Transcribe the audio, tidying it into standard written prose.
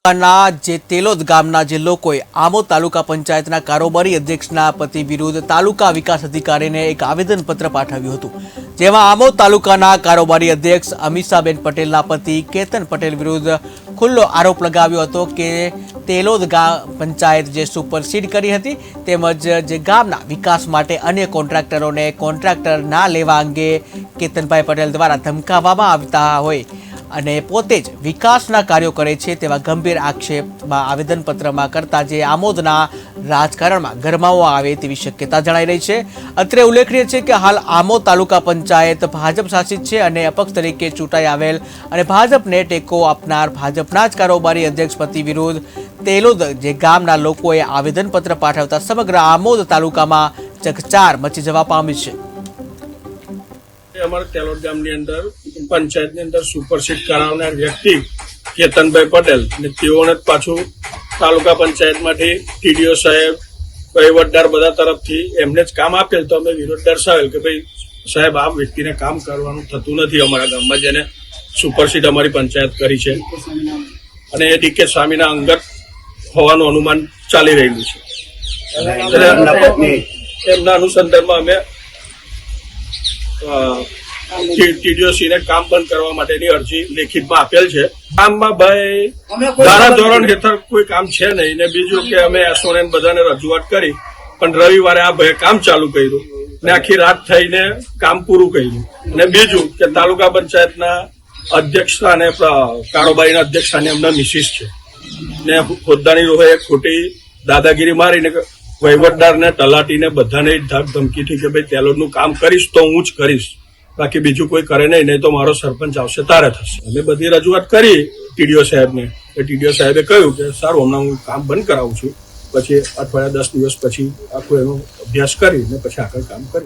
જે તેલોદ ગામના જે લોકોએ આમોદ તાલુકા પંચાયતના કારોબારી અધ્યક્ષના પતિ વિરુદ્ધ તાલુકા વિકાસ અધિકારીને એક આવેદનપત્ર પાઠવ્યું હતું, જેમાં આમોદ તાલુકાના કારોબારી અધ્યક્ષ અમીષાબેન પટેલના પતિ કેતન પટેલ વિરુદ્ધ ખુલ્લો આરોપ લગાવ્યો હતો કે તેલોદ પંચાયત જે સુપરસીડ કરી હતી તેમજ જે ગામના વિકાસ માટે અન્ય કોન્ટ્રાક્ટરોને કોન્ટ્રાક્ટર ના લેવા અંગે કેતનભાઈ પટેલ દ્વારા ધમકાવવામાં આવતા હોય અને પોતે જ વિકાસના કાર્યો કરે છે તેવા ગંભીર આક્ષેપમાં આવેદનપત્રમાં કરતા જે આમોદના રાજકારણમાં ગરમાવો આવે તેવી શક્યતા જણાઈ રહી છે। અત્રે ઉલ્લેખનીય છે કે હાલ આમોદ તાલુકા પંચાયત ભાજપ શાસિત છે અને અપક્ષ તરીકે ચૂંટાઈ આવેલ અને ભાજપને ટેકો આપનાર ભાજપના જ કારોબારી અધ્યક્ષ પતિ વિરુદ્ધ તેલોદ જે ગામના લોકોએ આવેદનપત્ર પાઠવતા સમગ્ર આમોદ તાલુકામાં ચકચાર મચી જવા પામી છે। અમારા તેલોદ ગામની અંદર પંચાયતની અંદર સુપરસીડ કરાવનાર વ્યક્તિ કેતનભાઈ પટેલ અને તેઓને પાછું તાલુકા પંચાયતમાંથી ટીડીઓ સાહેબ વહીવટદાર બધા તરફથી એમને જ કામ આપેલ તો અમે વિરોધ દર્શાવેલ કે ભાઈ સાહેબ આ વ્યક્તિને કામ કરવાનું થતું નથી અમારા ગામમાં, જેને સુપરસીડ અમારી પંચાયત કરી છે અને એ ડીકે સ્વામીના અંગત હોવાનું અનુમાન ચાલી રહેલું છે। એમના અનુસંધાનમાં અમે ટીડીઓસીને કામ બંધ કરવા માટેની અરજી લેખિતમાં આપેલ છે। કામમાં ભાઈ ધારા ધોરણ હેઠળ કોઈ કામ છે નહીં ને બીજું કે અમે એસોને બધાને રજૂઆત કરી પણ રવિવારે આ ભાઈ કામ ચાલુ કર્યું ને આખી રાત થઈને કામ પૂરું કર્યું અને બીજું કે તાલુકા પંચાયતના અધ્યક્ષ અને કારોબારીના અધ્યક્ષ અને એમના મિસિસ છે ને હોદ્દાની રોહે ખોટી દાદાગીરી મારીને વહીવટદારને તલાટીને બધાને ધાક ધમકીથી કે ભાઈ તેલોદનું કામ કરીશ તો હું જ કરીશ, બાકી બીજું કોઈ કરે નહીં તો મારો સરપંચ આવશે તારે થશે। અમે બધી રજૂઆત કરી ટીડીઓ સાહેબને, ટીડીઓ સાહેબે કહ્યું કે સારું હમણાં હું કામ બંધ કરાવું છું, પછી અઠવાડિયા 10 દિવસ પછી આખો એનો અભ્યાસ કરીને પછી આગળ કામ કરી।